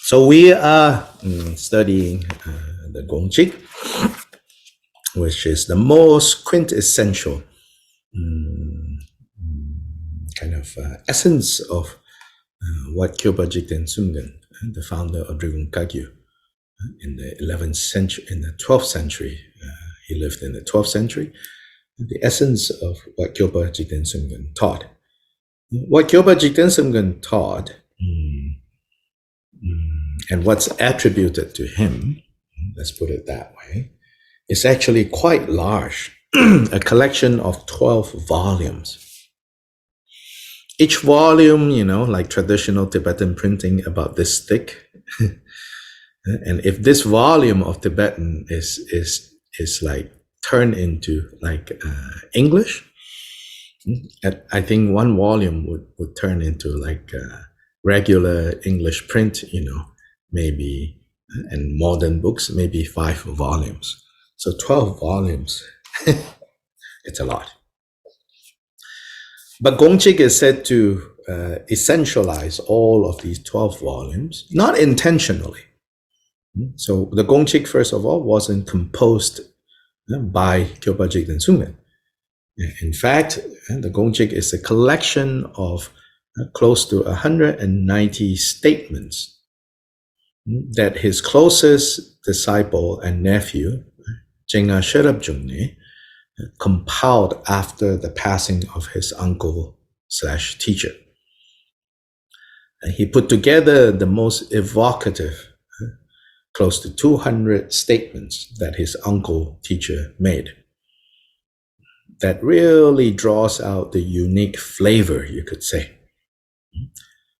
So we are studying the Gongchik, which is the most quintessential kind of essence of what Kyopa Jigten Sumgen, the founder of Drigong Kagyu, in the 11th century, in the 12th century, he lived in the 12th century. The essence of what Kyopa Jigten Sumgen taught. What Kyopa Jigten Sumgen taught, and what's attributed to him, let's put it that way, is actually quite large, a collection of 12 volumes. Each volume, like traditional Tibetan printing, about this thick. And if this volume of Tibetan is like turned into like English, I think one volume would turn into like regular English print, maybe, and modern books, maybe 5 volumes. So 12 volumes, it's a lot. But Gongchik is said to essentialize all of these 12 volumes, not intentionally. So the Gongchik, first of all, wasn't composed by Kyopa Jigten Sungmen. In fact, the Gongchik is a collection of close to 190 statements that his closest disciple and nephew, Jing'a Sherab Jungni, compiled after the passing of his uncle/teacher. And he put together the most evocative, close to 200 statements that his uncle teacher made. That really draws out the unique flavor, you could say.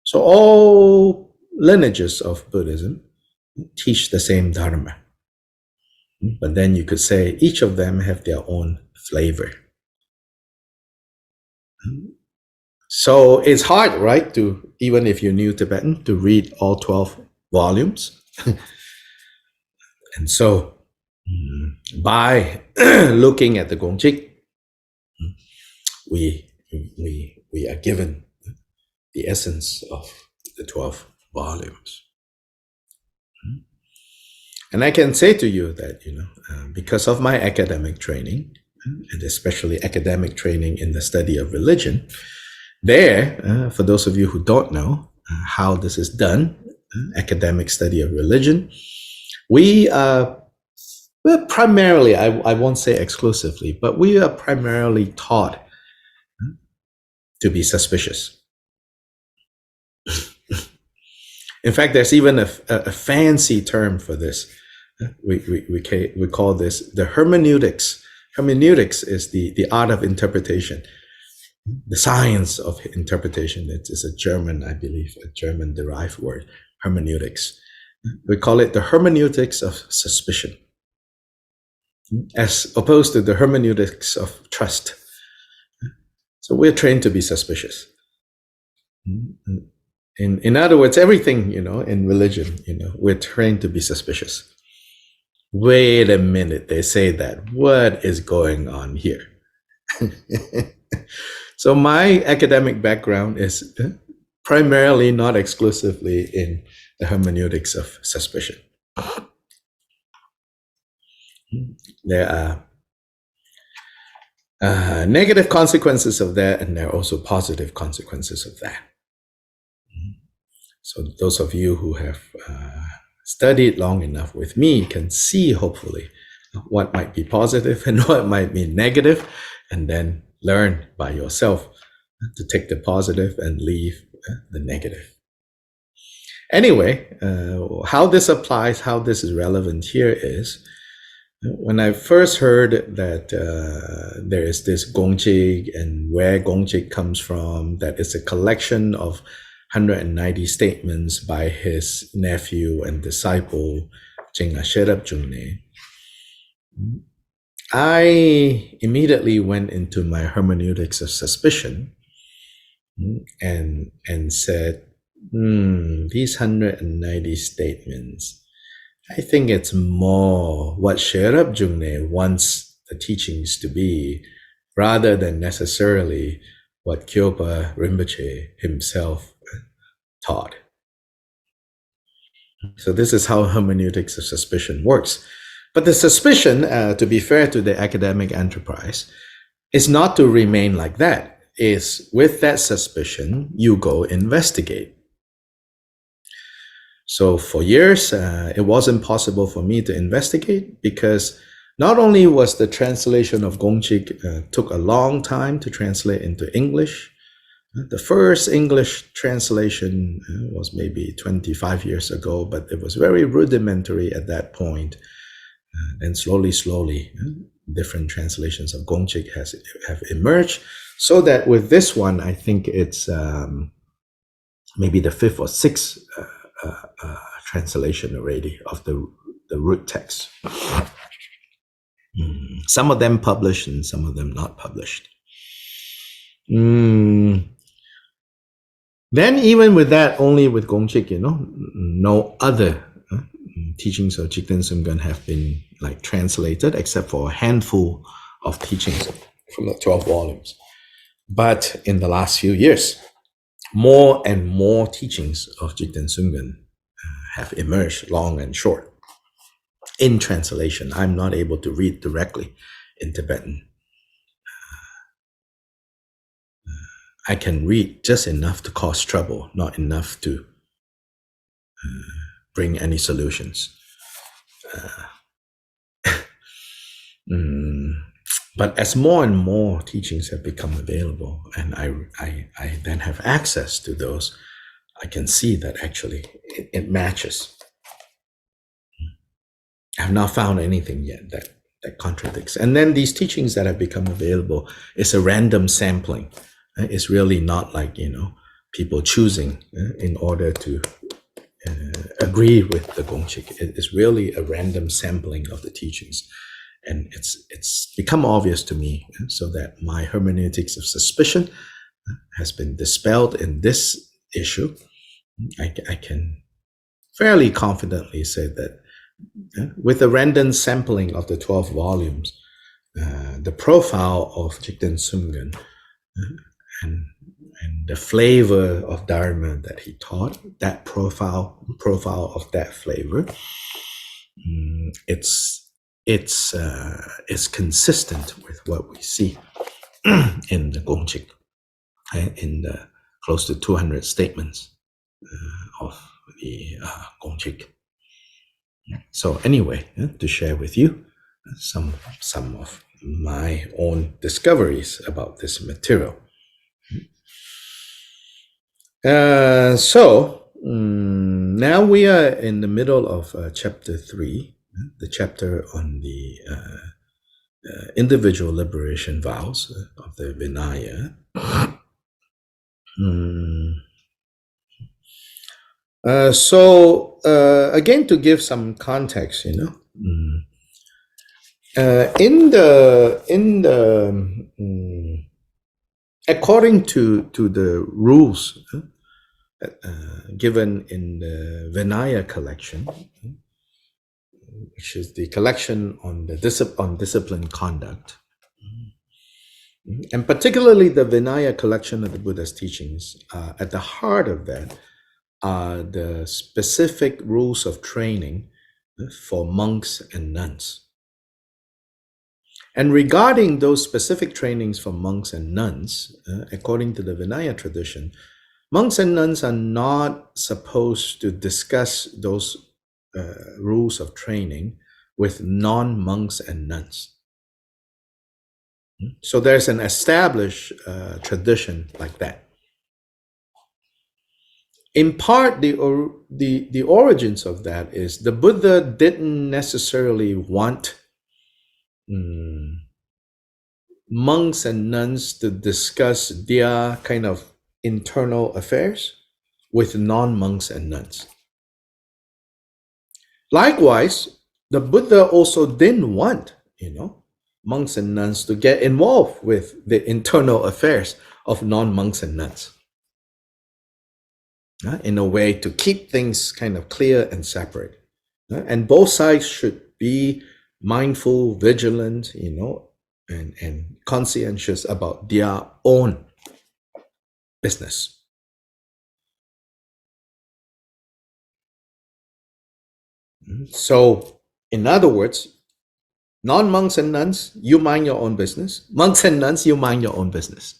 So all lineages of Buddhism teach the same Dharma. But then you could say each of them have their own flavor. So it's hard, right, to, even if you're new Tibetan, to read all 12 volumes. And so by looking at the Gongchik, we are given the essence of the 12 volumes. And I can say to you that, because of my academic training, and especially academic training in the study of religion, there, for those of you who don't know how this is done, academic study of religion, we are primarily, I won't say exclusively, but we are primarily taught to be suspicious. In fact, there's even a fancy term for this. We call this the hermeneutics. Hermeneutics is the art of interpretation, the science of interpretation. It is a German, I believe, a German-derived word, hermeneutics. We call it the hermeneutics of suspicion, as opposed to the hermeneutics of trust. So we're trained to be suspicious. In other words, everything, in religion, we're trained to be suspicious. Wait a minute, they say that. What is going on here? So my academic background is primarily, not exclusively, in the hermeneutics of suspicion. There are negative consequences of that, and there are also positive consequences of that. So those of you who have studied long enough with me can see, hopefully, what might be positive and what might be negative, and then learn by yourself to take the positive and leave the negative. Anyway, how this applies, how this is relevant here is, when I first heard that there is this Gongchik, and where Gongchik comes from, that it's a collection of 190 statements by his nephew and disciple, Jing'a Sherab Jungni, I immediately went into my hermeneutics of suspicion and said, these 190 statements, I think it's more what Sherab Jungni wants the teachings to be, rather than necessarily what Kyopa Rinpoche himself taught. So this is how hermeneutics of suspicion works. But the suspicion, to be fair to the academic enterprise, is not to remain like that. Is with that suspicion, you go investigate. So for years, it wasn't possible for me to investigate because not only was the translation of Gongchik took a long time to translate into English. The first English translation was maybe 25 years ago, but it was very rudimentary at that point. And slowly, different translations of Gongchik have emerged. So that with this one, I think it's maybe the fifth or sixth translation already of the root text. Some of them published and some of them not published. Then even with that, only with Gongchik, no other teachings of Jigten Sumgön have been like translated except for a handful of teachings from the 12 volumes. But in the last few years, more and more teachings of Jigten Sumgön have emerged, long and short, in translation. I'm not able to read directly in Tibetan. I can read just enough to cause trouble, not enough to bring any solutions. But as more and more teachings have become available, and I then have access to those, I can see that actually it matches. I have not found anything yet that contradicts. And then these teachings that have become available is a random sampling. It's really not like, people choosing in order to agree with the Gongchik. It is really a random sampling of the teachings. And it's become obvious to me, so that my hermeneutics of suspicion has been dispelled in this issue. I can fairly confidently say that with a random sampling of the 12 volumes, the profile of Jigten Sumgön and the flavor of Dharma that he taught, that profile of that flavor, it's consistent with what we see in the Gongchik, in the close to 200 statements of the Gongchik. So anyway, to share with you some of my own discoveries about this material. So now we are in the middle of chapter 3, the chapter on the individual liberation vows of the Vinaya. So again, to give some context, in the according to the rules given in the Vinaya collection, which is the collection on the disciplined conduct, and particularly the Vinaya collection of the Buddha's teachings, at the heart of that are the specific rules of training for monks and nuns. And regarding those specific trainings for monks and nuns, according to the Vinaya tradition, monks and nuns are not supposed to discuss those rules of training with non-monks and nuns. So there's an established tradition like that. In part, the origins of that is the Buddha didn't necessarily want monks and nuns to discuss their kind of internal affairs with non-monks and nuns. Likewise, the Buddha also didn't want, monks and nuns to get involved with the internal affairs of non-monks and nuns, in a way to keep things kind of clear and separate. And both sides should be mindful, vigilant, and conscientious about their own business. So, in other words, non-monks and nuns, you mind your own business. Monks and nuns, you mind your own business.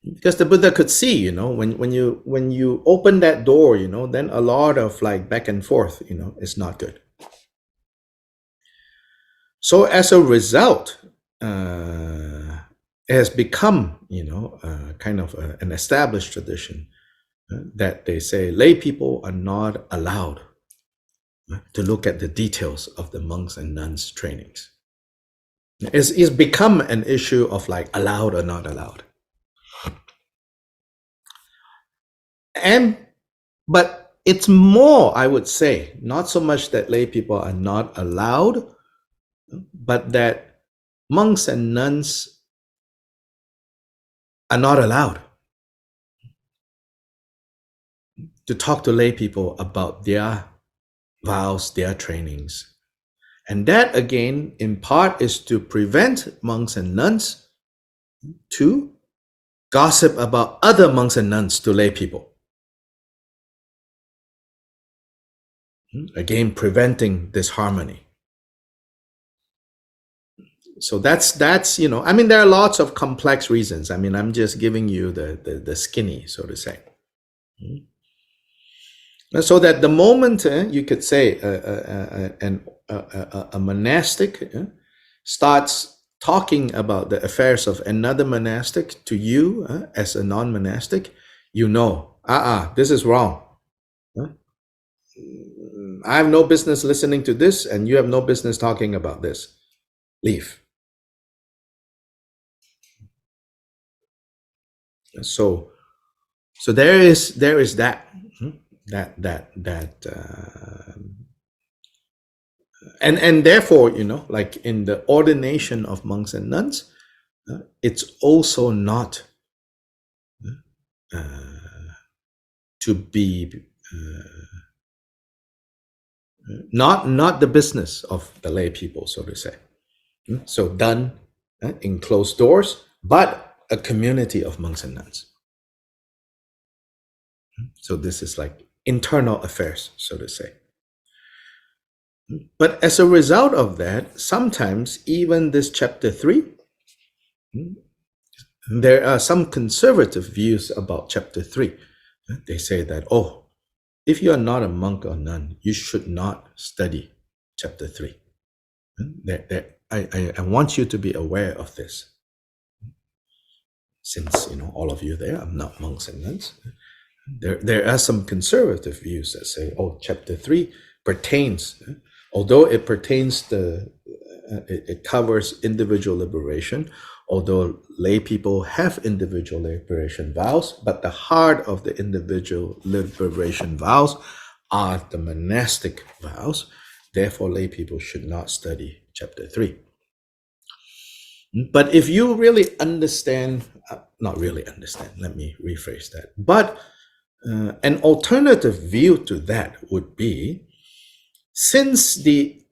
Because the Buddha could see, when you open that door, then a lot of like back and forth, is not good. So as a result, it has become, kind of an established tradition that they say lay people are not allowed to look at the details of the monks and nuns trainings. It's become an issue of like allowed or not allowed. But it's more, I would say, not so much that lay people are not allowed, but that monks and nuns are not allowed to talk to lay people about their vows, their trainings. And that, again, in part is to prevent monks and nuns to gossip about other monks and nuns to lay people. Again, preventing disharmony. So that's I mean, there are lots of complex reasons. I mean, I'm just giving you the skinny, so to say. So that the moment you could say a monastic starts talking about the affairs of another monastic to you as a non-monastic, this is wrong. I have no business listening to this, and you have no business talking about this. Leave. So there is that and therefore, like in the ordination of monks and nuns, it's also not to be not the business of the lay people, so to say. So done in closed doors, but a community of monks and nuns. So this is like internal affairs, so to say. But as a result of that, sometimes even this chapter 3, there are some conservative views about chapter 3. They say that, if you are not a monk or nun, you should not study chapter 3. I want you to be aware of this. Since, all of you there are not monks and nuns, there are some conservative views that say, chapter 3 pertains, although it pertains it covers individual liberation, although lay people have individual liberation vows, but the heart of the individual liberation vows are the monastic vows. Therefore, lay people should not study chapter 3. But if you really understand, not really understand, let me rephrase that, but an alternative view to that would be, since the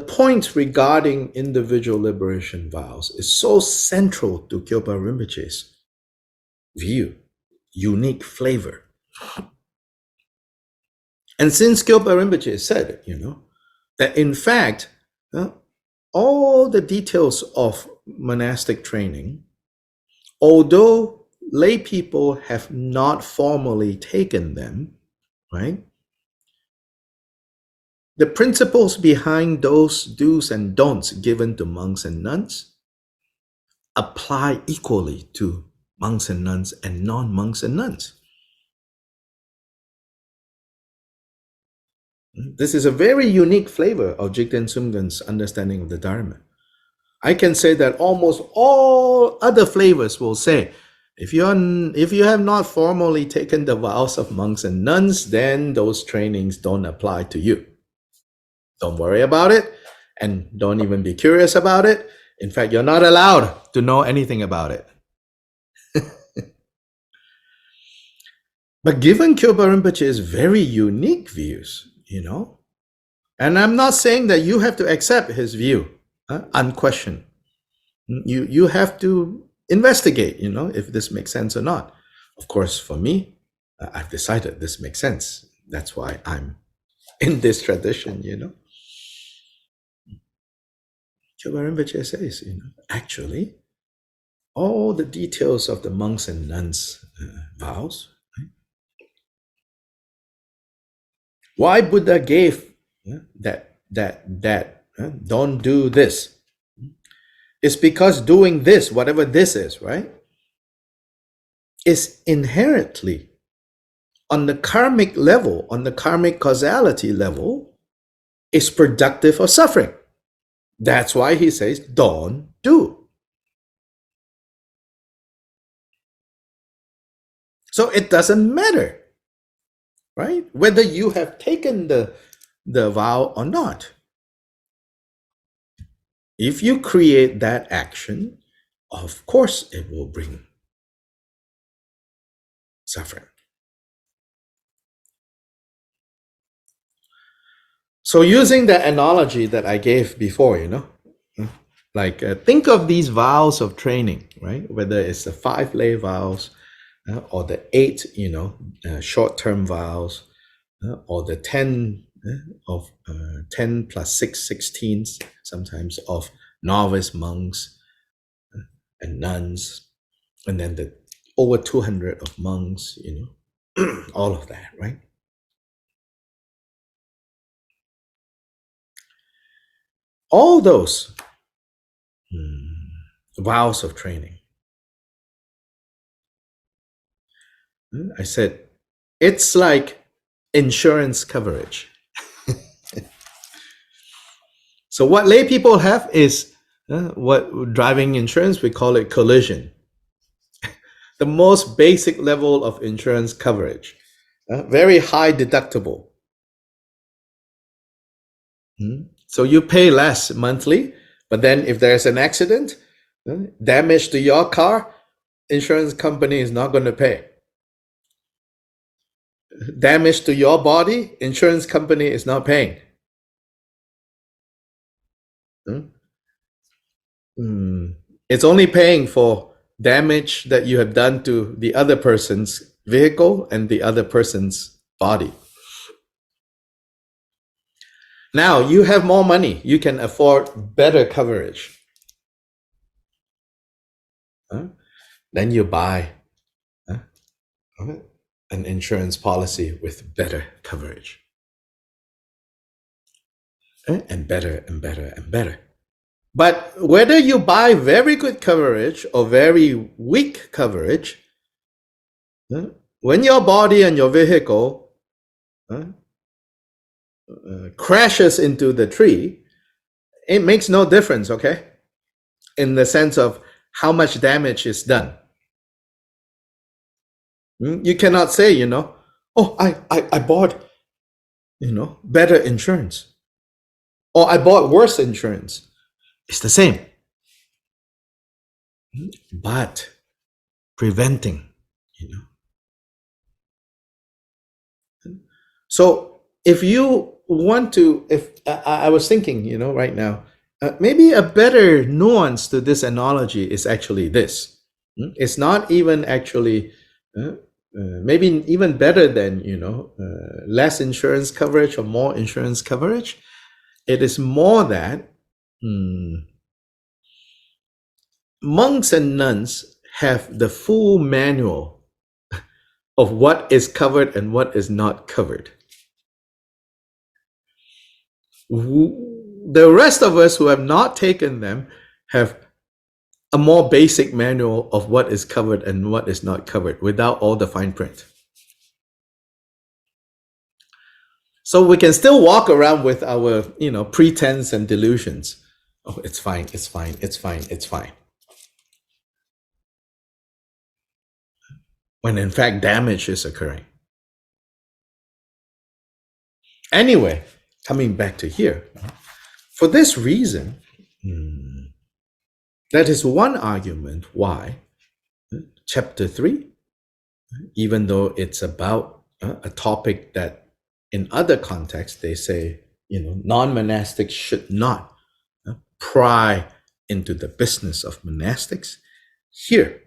point regarding individual liberation vows is so central to Khenpo Rinpoche's view, unique flavor. And since Khenpo Rinpoche said, that in fact, all the details of monastic training, although lay people have not formally taken them, right? The principles behind those do's and don'ts given to monks and nuns apply equally to monks and nuns and non-monks and nuns. This is a very unique flavor of Jigten Sumgön's understanding of the Dharma. I can say that almost all other flavors will say, if you have not formally taken the vows of monks and nuns, then those trainings don't apply to you. Don't worry about it, and don't even be curious about it. In fact, you're not allowed to know anything about it. But given Khenpo Rinpoche's very unique views, and I'm not saying that you have to accept his view unquestioned. You have to investigate, if this makes sense or not. Of course, for me, I've decided this makes sense. That's why I'm in this tradition, you know. Choba Rinpoche says, you know, actually, all the details of the monks and nuns' vows, right? Why Buddha gave that don't do this. It's because doing this, whatever this is, right, is inherently on the karmic level, on the karmic causality level, is productive of suffering. That's why he says, don't do. So it doesn't matter, right, whether you have taken the vow or not. If you create that action, of course it will bring suffering. So using the analogy that I gave before, you know, like think of these vows of training, right? Whether it's the 5 lay vows or the 8, you know, short-term vows or the 10 of 10 plus 6, 16, sometimes of novice monks and nuns, and then the over 200 of monks, you know, all of that, right? All those vows of training. I said, it's like insurance coverage. So what lay people have is what driving insurance, we call it collision. The most basic level of insurance coverage. Very high deductible. So you pay less monthly, but then if there's an accident, damage to your car, insurance company is not going to pay. Damage to your body, insurance company is not paying. It's only paying for damage that you have done to the other person's vehicle and the other person's body. Now you have more money, you can afford better coverage. Then you buy an insurance policy with better coverage. And better and better and better. But whether you buy very good coverage or very weak coverage, when your body and your vehicle crashes into the tree, it makes no difference, okay? In the sense of how much damage is done. You cannot say, you know, oh, I bought, you know, better insurance. Or I bought worse insurance. It's the same. But preventing, you know. So if you want to, if I was thinking, you know, right now, maybe a better nuance to this analogy is actually this. It's not even actually, maybe even better than, you know, less insurance coverage or more insurance coverage. It is more that monks and nuns have the full manual of what is covered and what is not covered. The rest of us who have not taken them have a more basic manual of what is covered and what is not covered without all the fine print. So we can still walk around with our, you know, pretense and delusions. Oh, it's fine, it's fine, it's fine, it's fine. When in fact damage is occurring. Anyway, coming back to here, for this reason, that is one argument why chapter 3, even though it's about a topic that in other contexts they say, you know, non-monastics should not pry into the business of monastics. Here,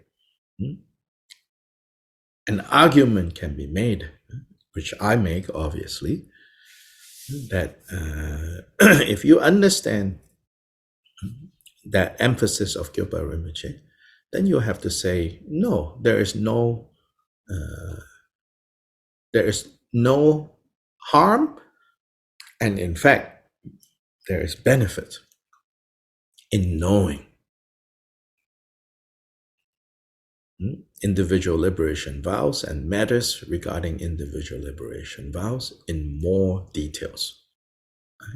an argument can be made, which I make obviously, that if you understand that emphasis of Kyopa Rinpoche, then you have to say, no, there is no harm, and in fact, there is benefit in knowing individual liberation vows and matters regarding individual liberation vows in more details,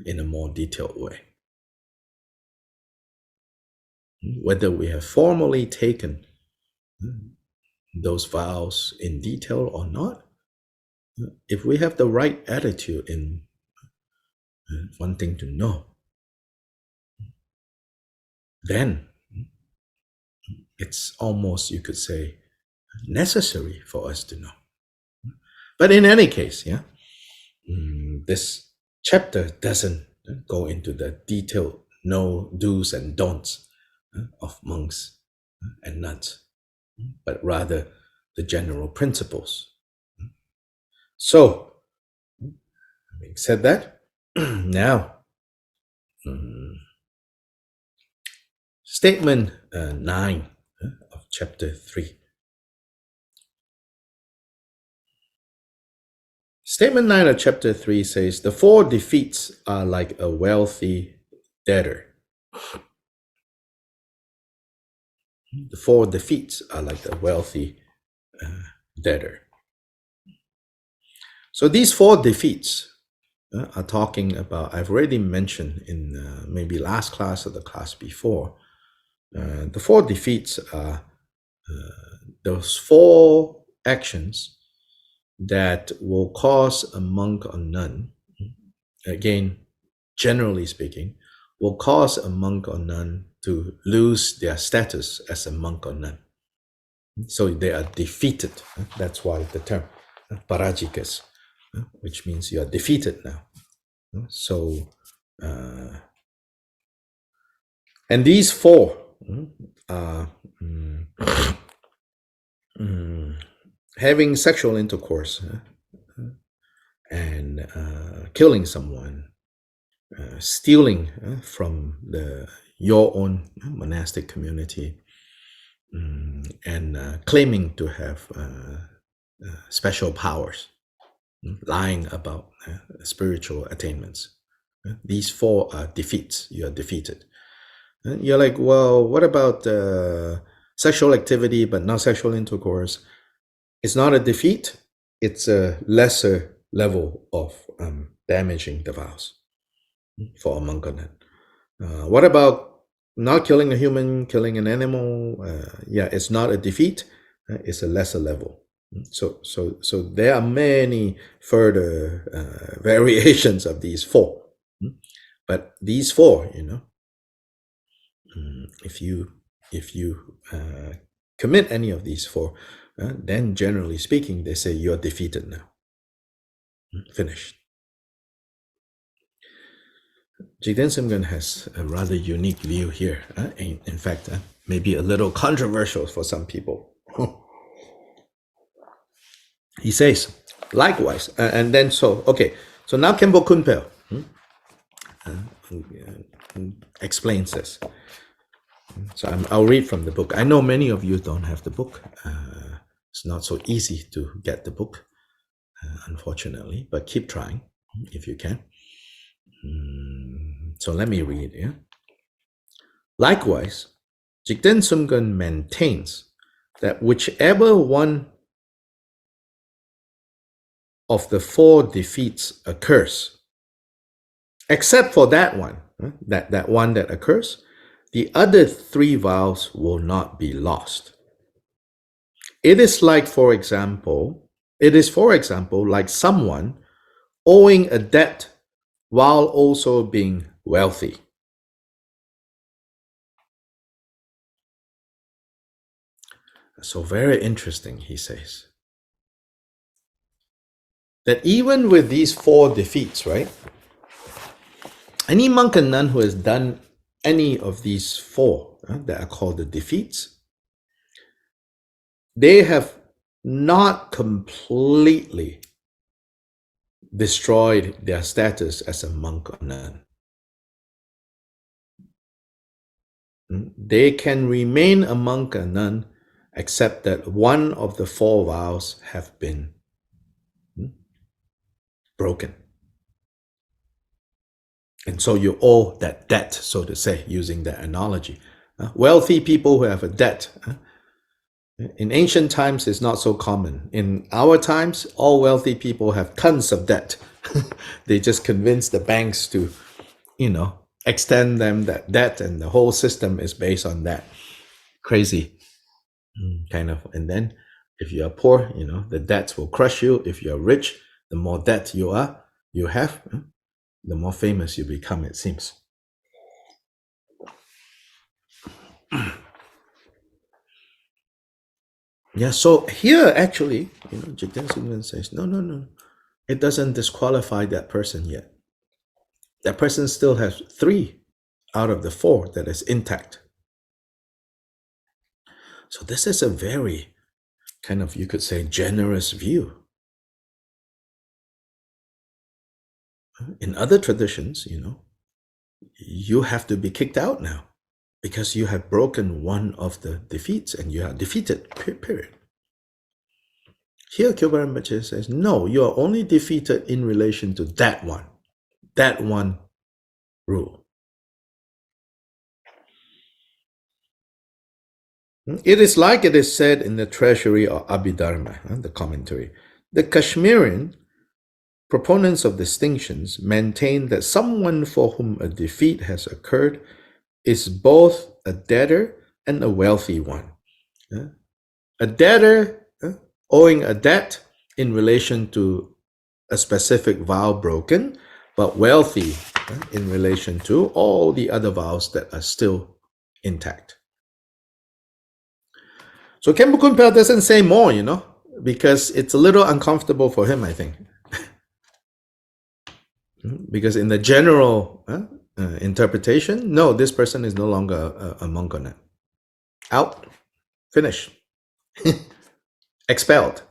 in a more detailed way. Whether we have formally taken those vows in detail or not, if we have the right attitude in wanting to know, then it's almost, you could say, necessary for us to know. But in any case, this chapter doesn't go into the detailed no do's and don'ts of monks and nuns, but rather the general principles. So, having said that, now, statement 9 of chapter 3. Statement 9 of chapter 3 says, the 4 defeats are like a wealthy debtor. The 4 defeats are like a wealthy debtor. So these 4 defeats are talking about, I've already mentioned in maybe last class or the class before, the 4 defeats are those 4 actions that will cause a monk or nun, again, generally speaking, will cause a monk or nun to lose their status as a monk or nun. So they are defeated. That's why the term parajikas, which means you are defeated now. So, and these 4 are having sexual intercourse and killing someone, stealing from your own monastic community, and claiming to have special powers, lying about spiritual attainments. These 4 are defeats. You are defeated. You're like, well, what about sexual activity but not sexual intercourse? It's not a defeat. It's a lesser level of damaging the vows for a monk or nun. What about not killing a human, killing an animal? It's not a defeat. It's a lesser level. So there are many further variations of these 4. But these 4, if you commit any of these 4, then generally speaking, they say you're defeated now. Finished. Jigten Simgen has a rather unique view here. In fact, maybe a little controversial for some people. He says, likewise, and then so now Khenpo Kunpal explains this. So I'll read from the book. I know many of you don't have the book. It's not so easy to get the book, unfortunately, but keep trying if you can. So let me read. Likewise, Jigten Sumgun maintains that whichever one of the 4 defeats occurs, except for that one, that one that occurs, the other 3 vows will not be lost. It is, for example, like someone owing a debt while also being wealthy. So very interesting, he says. That even with these 4 defeats, right? Any monk and nun who has done any of these 4 that are called the defeats, they have not completely destroyed their status as a monk or nun. They can remain a monk or nun except that one of the 4 vows have been broken. And so you owe that debt, so to say, using that analogy. Wealthy people who have a debt. In ancient times, it's not so common. In our times, all wealthy people have tons of debt. They just convince the banks to, extend them that debt, and the whole system is based on that. Crazy kind of. And then if you are poor, the debts will crush you. If you are rich, the more debt you have, the more famous you become, it seems. Yeah, so here actually, Jigten Sungren says, no. It doesn't disqualify that person yet. That person still has 3 out of the 4 that is intact. So this is a very kind of, you could say, generous view. In other traditions, you have to be kicked out now because you have broken one of the defeats and you are defeated, period. Here, Khyentpo Rinpoche says, no, you are only defeated in relation to that one rule. It is like it is said in the Treasury of Abhidharma, the commentary. The Kashmirian proponents of distinctions maintain that someone for whom a defeat has occurred is both a debtor and a wealthy one. A debtor owing a debt in relation to a specific vow broken, but wealthy in relation to all the other vows that are still intact. So Khenpo Kunpal doesn't say more, because it's a little uncomfortable for him, I think. Because in the general interpretation, no, this person is no longer a monk or nun. Out, finished, expelled.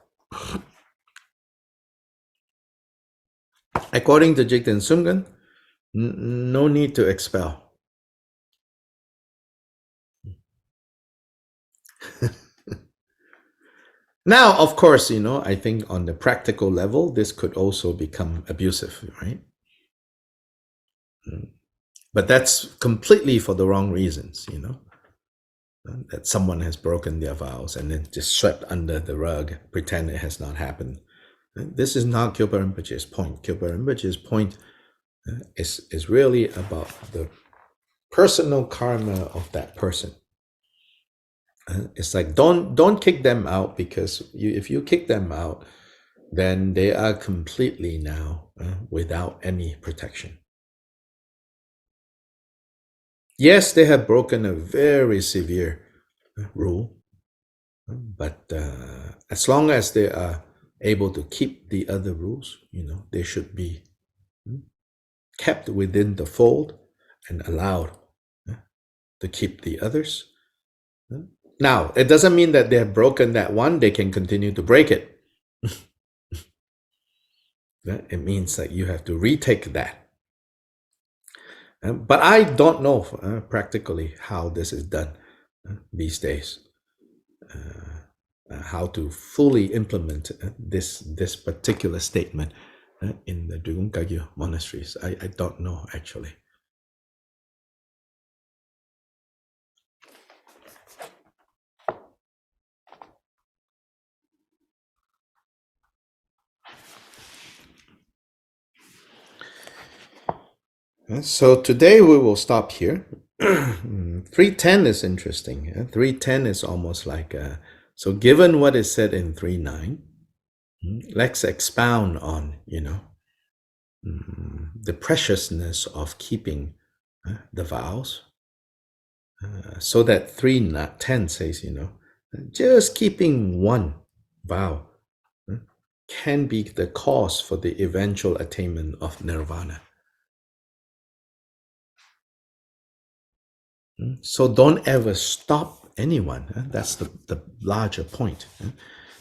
According to Jigten Sungren, no need to expel. Now, of course, I think on the practical level, this could also become abusive, right? But that's completely for the wrong reasons, that someone has broken their vows and then just swept under the rug, pretend it has not happened. This is not Khyentpo Rinpoche's point. Khyentpo Rinpoche's point is really about the personal karma of that person. It's like, don't kick them out, because if you kick them out, then they are completely now without any protection. Yes, they have broken a very severe rule, but as long as they are able to keep the other rules, they should be kept within the fold and allowed to keep the others. Now, it doesn't mean that they have broken that one, they can continue to break it. It means that you have to retake that. But I don't know practically how this is done these days. How to fully implement this particular statement in the Drigung Kagyu monasteries. I don't know, actually. So today we will stop here. 310 is interesting. 310 is almost like, so given what is said in 3.9, let's expound on, the preciousness of keeping the vows. So that 3.10 says, just keeping one vow can be the cause for the eventual attainment of nirvana. So don't ever stop anyone. That's the larger point.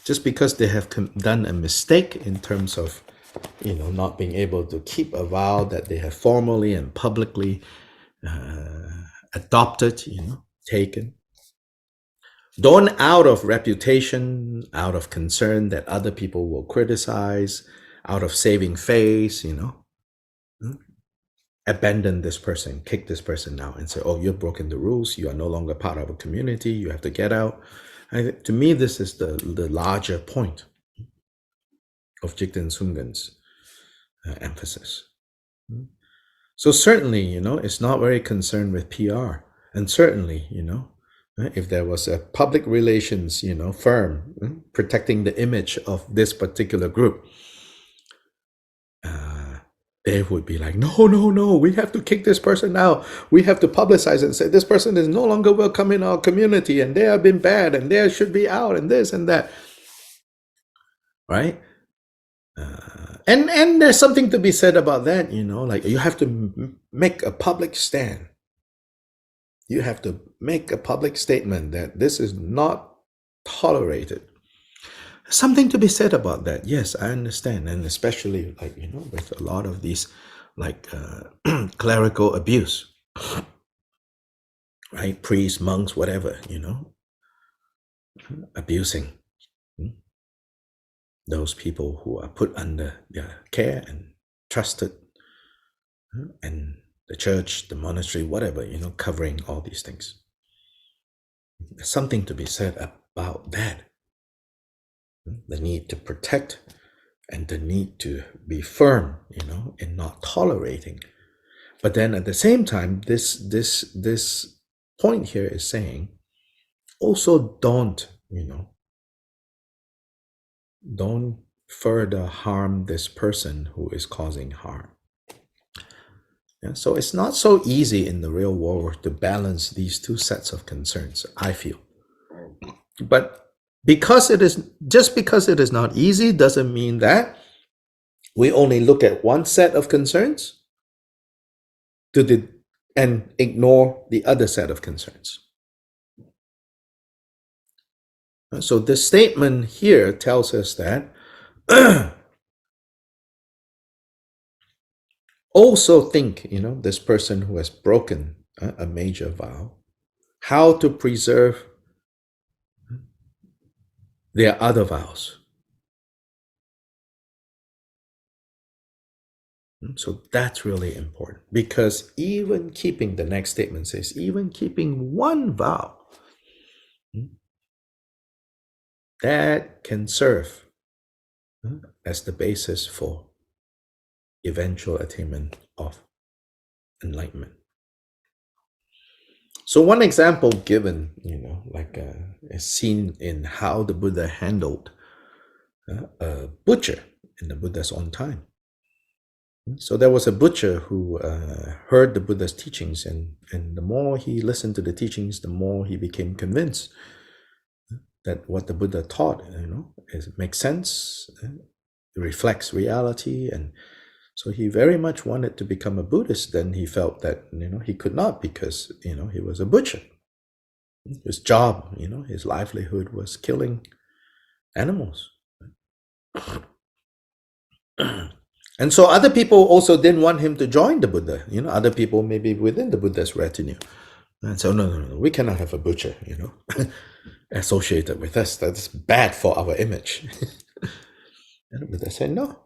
Just because they have done a mistake in terms of not being able to keep a vow that they have formally and publicly adopted, taken. Don't out of reputation, out of concern that other people will criticize, out of saving face, abandon this person, kick this person out and say, oh, you've broken the rules. You are no longer part of a community. You have to get out. To me, this is the larger point of Jigten Sungan's emphasis. So certainly, it's not very concerned with PR. And certainly, if there was a public relations, firm protecting the image of this particular group, they would be like, no, we have to kick this person out. We have to publicize it and say this person is no longer welcome in our community and they have been bad and they should be out and this and that. Right? And there's something to be said about that, like you have to make a public stand. You have to make a public statement that this is not tolerated. Something to be said about that. Yes, I understand. And especially with a lot of these clerical abuse, right? Priests, monks, whatever, abusing those people who are put under their care and trusted, and the church, the monastery, whatever, covering all these things. There's something to be said about that. The need to protect and the need to be firm, in not tolerating. But then at the same time, this point here is saying, also don't further harm this person who is causing harm. Yeah, so it's not so easy in the real world to balance these two sets of concerns, I feel. But because it is not easy doesn't mean that we only look at one set of concerns and ignore the other set of concerns. So the statement here tells us that also think, this person who has broken a major vow, how to preserve their other vows. So that's really important, because even keeping, the next statement says, even keeping one vow, that can serve as the basis for eventual attainment of enlightenment. So one example given, is seen in how the Buddha handled a butcher in the Buddha's own time. So there was a butcher who heard the Buddha's teachings, and the more he listened to the teachings, the more he became convinced that what the Buddha taught, makes sense, it reflects reality, and so he very much wanted to become a Buddhist. Then he felt that he could not, because he was a butcher. His job, his livelihood was killing animals. And so other people also didn't want him to join the Buddha. Other people maybe within the Buddha's retinue. And so no, we cannot have a butcher, associated with us. That's bad for our image. And the Buddha said no.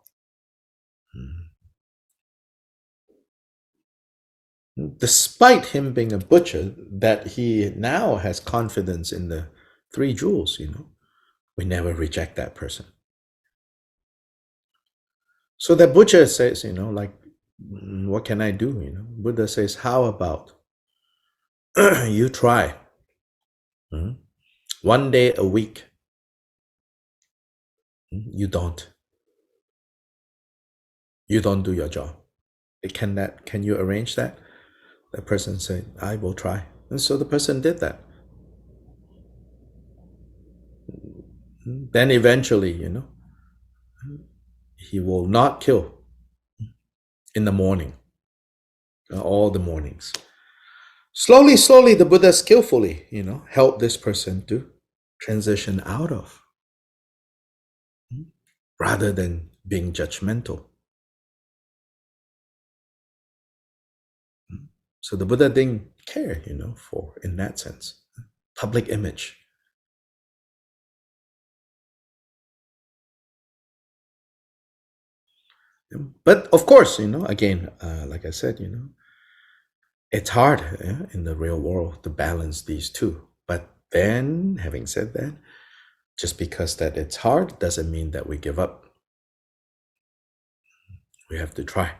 Despite him being a butcher, that he now has confidence in the three jewels, we never reject that person. So the butcher says, what can I do? Buddha says, how about you try 1 day a week? You don't do your job. Can you arrange that? The person said, I will try. And so the person did that. Then eventually, he will not kill in the morning, all the mornings. Slowly, the Buddha skillfully, helped this person to transition out of, rather than being judgmental. So the Buddha didn't care, for in that sense, public image. But of course, again, like I said, it's hard, in the real world to balance these two. But then, having said that, just because that it's hard doesn't mean that we give up. We have to try.